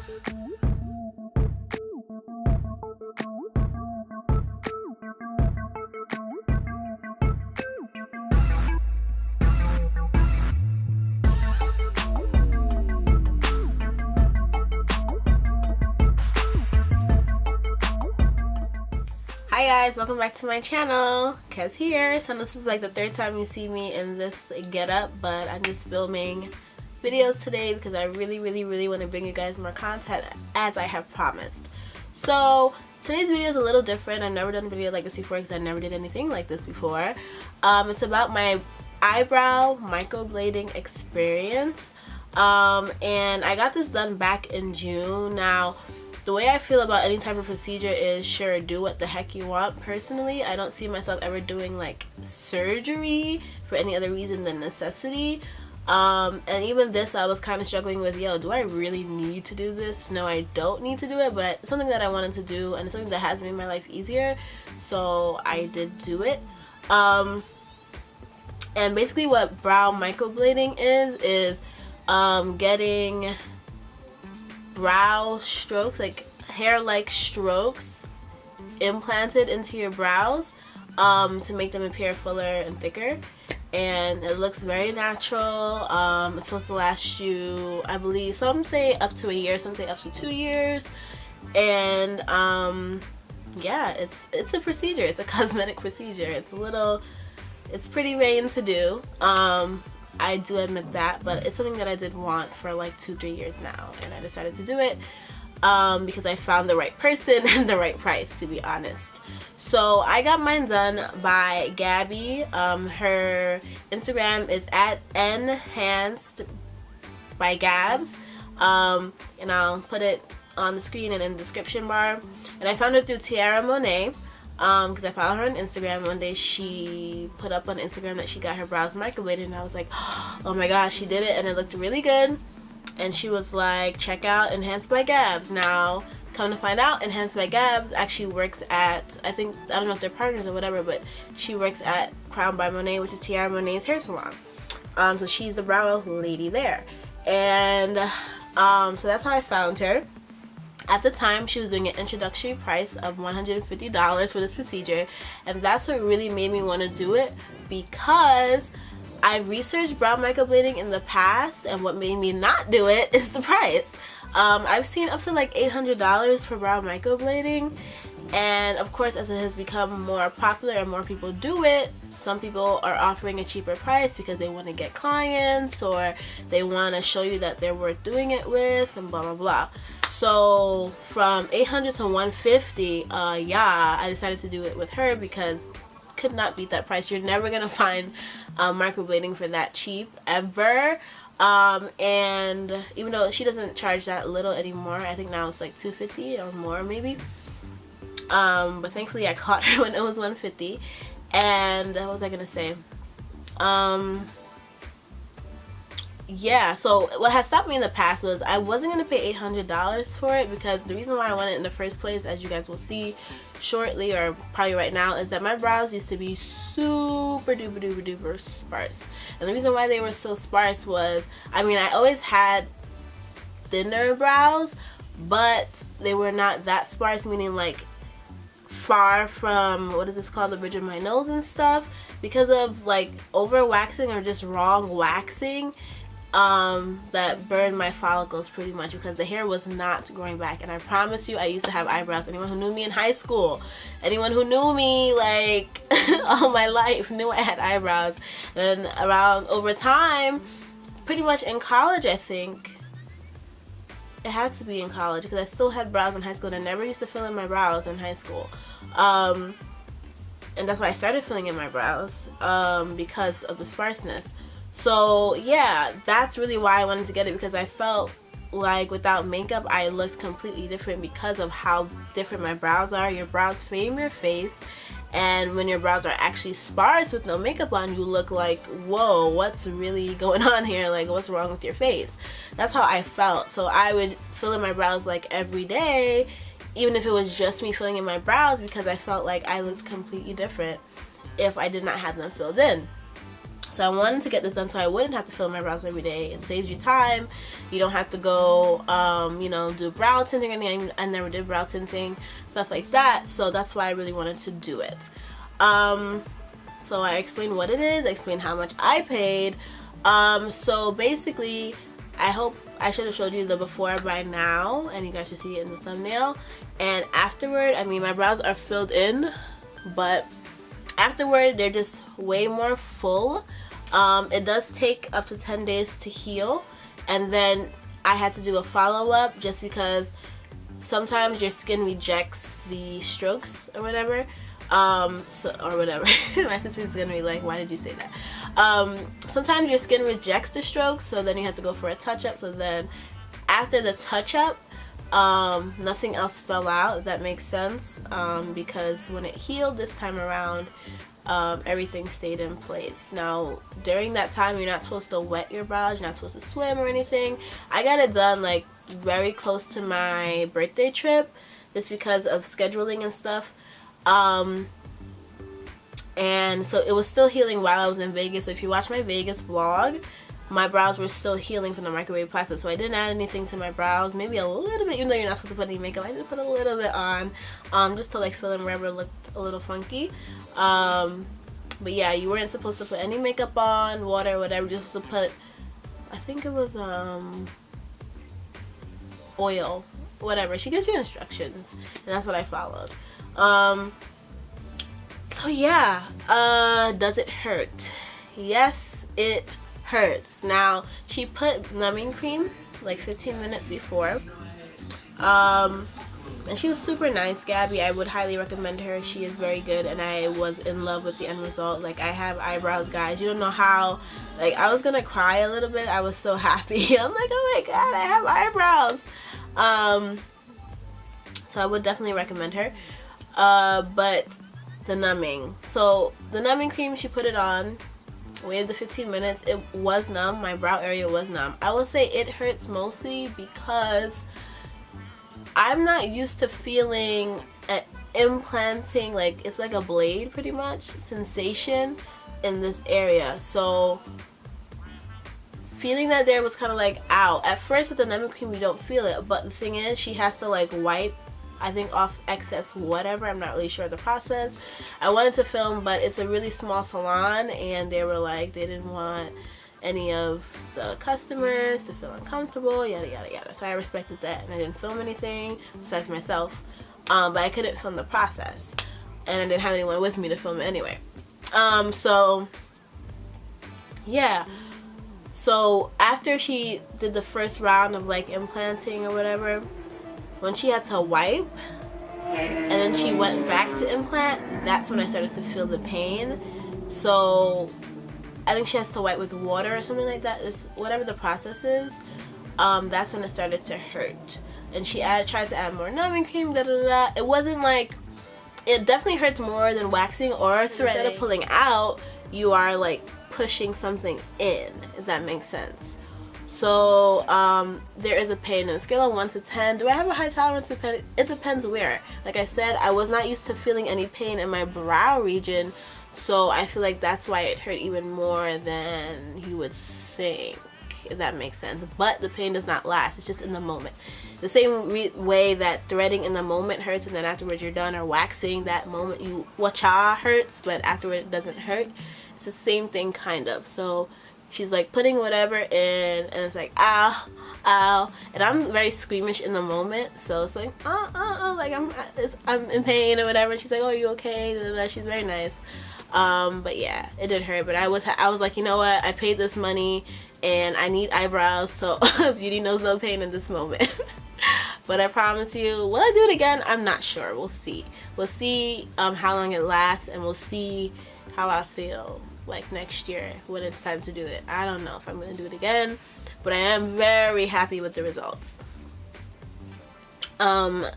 Hi guys, welcome back to my channel. Kez here. So this is like the third time you see me in this getup, but I'm just filming videos today because I really want to bring you guys more content as I have promised. So today's video is a little different. I've never done a video like this before because I never did anything like this before. It's about my eyebrow microblading experience, and I got this done back in June. Now, the way I feel about any type of procedure is, sure, do what the heck you want. Personally, I don't see myself ever doing like surgery for any other reason than necessity. And even this, I was kind of struggling with, yo, do I really need to do this? No, I don't need to do it, but it's something that I wanted to do, and it's something that has made my life easier, so I did do it. And basically what brow microblading is getting brow strokes, like hair-like strokes, implanted into your brows to make them appear fuller and thicker, and it looks very natural. It's supposed to last you, I believe, some say up to a year, some say up to 2 years, and yeah, it's a procedure. It's a cosmetic procedure. It's pretty vain to do. I do admit that, but it's something that I did want for like 2-3 years now, and I decided to do it because I found the right person and the right price, to be honest. So I got mine done by Gabby. Her Instagram is at enhanced by Gabs, and I'll put it on the screen and in the description bar. And I found her through Tiara Monet, because I followed her on Instagram. One day she put up on Instagram that she got her brows microbladed, and I was like, oh my gosh, she did it, and it looked really good. And she was like, check out Enhanced by Gabs. Now, come to find out, Enhanced by Gabs actually works at, I don't know if they're partners or whatever, but she works at Crown by Monet, which is Tiara Monet's hair salon. So she's the brow lady there, and so that's how I found her. At the time, she was doing an introductory price of $150 for this procedure, and that's what really made me want to do it, because I've researched brow microblading in the past, and what made me not do it is the price. I've seen up to like $800 for brow microblading, and of course, as it has become more popular and more people do it, some people are offering a cheaper price because they want to get clients, or they want to show you that they're worth doing it with, and blah blah blah. So from $800 to $150, yeah, I decided to do it with her because could not beat that price. You're never gonna find microblading for that cheap ever. And even though she doesn't charge that little anymore, I think now it's like $250 or more maybe. But thankfully I caught her when it was $150. And what was I gonna say? Yeah, so what has stopped me in the past was I wasn't going to pay $800 for it, because the reason why I wanted it in the first place, as you guys will see shortly or probably right now, is that my brows used to be super duper sparse. And the reason why they were so sparse was, I mean, I always had thinner brows, but they were not that sparse, meaning like far from, what is this called, the bridge of my nose and stuff, because of like over waxing or just wrong waxing. That burned my follicles pretty much, because the hair was not growing back. And I promise you, I used to have eyebrows. Anyone who knew me in high school, anyone who knew me like all my life, knew I had eyebrows. And around over time, pretty much in college, I think it had to be in college, because I still had brows in high school, and I never used to fill in my brows in high school. And that's why I started filling in my brows, because of the sparseness. So yeah, that's really why I wanted to get it, because I felt like without makeup I looked completely different because of how different my brows are. Your brows frame your face, and when your brows are actually sparse with no makeup on, you look like, whoa, what's really going on here? Like, what's wrong with your face? That's how I felt. So I would fill in my brows like every day, even if it was just me filling in my brows, because I felt like I looked completely different if I did not have them filled in. So I wanted to get this done so I wouldn't have to film my brows every day. It saves you time. You don't have to go, you know, do brow tinting or anything. I never did brow tinting, stuff like that. So that's why I really wanted to do it. So I explained what it is. I explained how much I paid. So basically, I hope I should have showed you the before by now, and you guys should see it in the thumbnail. And afterward, I mean, my brows are filled in, but afterward, they're just way more full. It does take up to 10 days to heal, and then I had to do a follow-up just because sometimes your skin rejects the strokes or whatever. My sister's gonna be like, why did you say that? Sometimes your skin rejects the strokes, so then you have to go for a touch-up. So then after the touch-up, nothing else fell out, if that makes sense, because when it healed this time around, everything stayed in place. Now during that time, you're not supposed to wet your brows, you're not supposed to swim or anything. I got it done like very close to my birthday trip just because of scheduling and stuff. And so it was still healing while I was in Vegas. So if you watch my Vegas vlog, my brows were still healing from the microwave plastic. So I didn't add anything to my brows, maybe a little bit, even though you're not supposed to put any makeup. I did put a little bit on, just to like fill in wherever it looked a little funky. But yeah, you weren't supposed to put any makeup on, water, whatever. Just to put, I think it was oil, whatever. She gives you instructions, and that's what I followed. So yeah, does it hurt? Yes, it hurts. Now, she put numbing cream like 15 minutes before. And she was super nice, Gabby. I would highly recommend her. She is very good, and I was in love with the end result. Like, I have eyebrows, guys. You don't know how, like, I was gonna cry a little bit. I was so happy. I'm like, oh my god, I have eyebrows. So I would definitely recommend her. But the numbing. So the numbing cream, she put it on, waited the 15 minutes. It was numb. My brow area was numb. I will say it hurts mostly because I'm not used to feeling an implanting, like it's like a blade pretty much, sensation in this area. So feeling that there was kind of like, ow. At first with the numbing cream you don't feel it, but the thing is she has to like wipe, I think, off excess whatever. I'm not really sure of the process. I wanted to film, but it's a really small salon, and they were like, they didn't want any of the customers to feel uncomfortable, yada yada yada. So I respected that, and I didn't film anything besides myself. But I couldn't film the process, and I didn't have anyone with me to film it anyway. So yeah. So after she did the first round of like implanting or whatever, when she had to wipe and then she went back to implant, that's when I started to feel the pain. So I think she has to wipe with water or something like that. It's whatever the process is. That's when it started to hurt. And she tried to add more numbing cream, da da da. It wasn't like, it definitely hurts more than waxing or threading. Instead of pulling out, you are like pushing something in, if that makes sense. So there is a pain. On a scale of 1 to 10, do I have a high tolerance to pain? It depends where. Like I said, I was not used to feeling any pain in my brow region, so I feel like that's why it hurt even more than you would think, if that makes sense. But the pain does not last. It's just in the moment. The same way that threading in the moment hurts and then afterwards you're done, or waxing, that moment you wacha hurts but afterward it doesn't hurt. It's the same thing kind of. So she's like putting whatever in, and it's like, ow, ow, and I'm very squeamish in the moment, so it's like, like I'm in pain or whatever. She's like, oh, are you okay? She's very nice. But yeah, it did hurt, but I was like, you know what, I paid this money and I need eyebrows, so beauty knows no pain in this moment. But I promise you, will I do it again? I'm not sure. We'll see. We'll see how long it lasts, and we'll see how I feel like next year when it's time to do it. I don't know if I'm gonna do it again, but I am very happy with the results.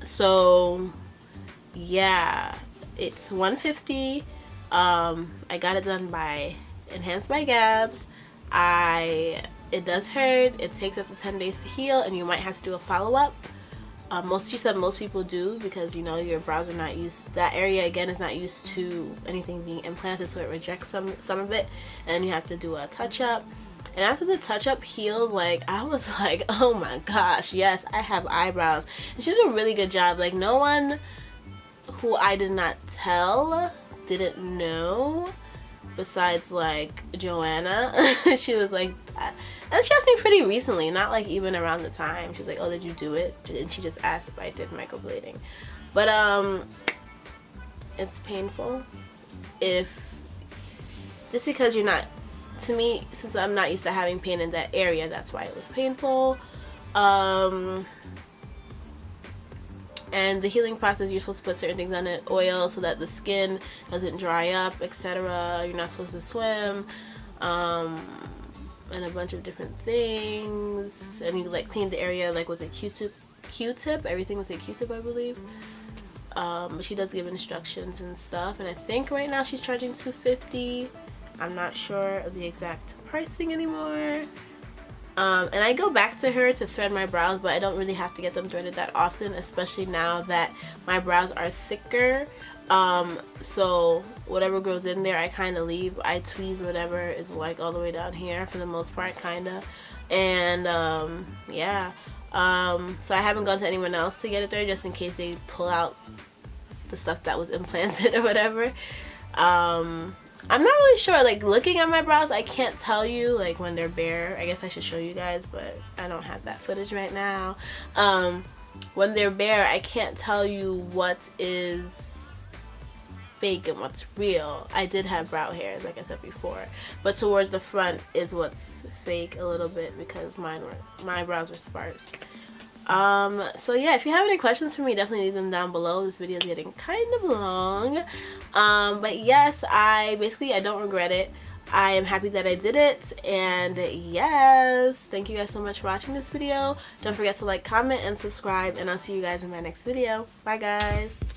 So yeah, it's $150. I got it done by Enhanced by Gabs. It does hurt. It takes up to 10 days to heal, and you might have to do a follow-up. She said most people do, because you know your brows are not used, that area again is not used to anything being implanted, so it rejects some of it, and you have to do a touch-up. And after the touch-up healed, like, I was like, oh my gosh, yes, I have eyebrows. And she did a really good job. Like, no one who I did not tell didn't know, besides like Joanna. She was like, and she asked me pretty recently, not like even around the time. She was like, oh, did you do it? And she just asked if I did microblading. But it's painful. If just because you're not, to me, since I'm not used to having pain in that area, that's why it was painful. And the healing process, you're supposed to put certain things on it, oil, so that the skin doesn't dry up, etc. You're not supposed to swim, and a bunch of different things. And you like clean the area like with a Q-tip, everything with a Q-tip, I believe. But she does give instructions and stuff. And I think right now she's charging $250. I'm not sure of the exact pricing anymore. And I go back to her to thread my brows, but I don't really have to get them threaded that often, especially now that my brows are thicker. So whatever goes in there, I kind of leave. I tweeze whatever is like all the way down here for the most part, kind of. And yeah. So I haven't gone to anyone else to get it there, just in case they pull out the stuff that was implanted or whatever. I'm not really sure, like looking at my brows, I can't tell you like when they're bare. I guess I should show you guys, but I don't have that footage right now. When they're bare, I can't tell you what is fake and what's real. I did have brow hairs, like I said before, but towards the front is what's fake a little bit, because my brows were sparse. So yeah, if you have any questions for me, definitely leave them down below. This video is getting kind of long. But yes, I don't regret it. I am happy that I did it. And yes, thank you guys so much for watching this video. Don't forget to like, comment, and subscribe, and I'll see you guys in my next video. Bye guys.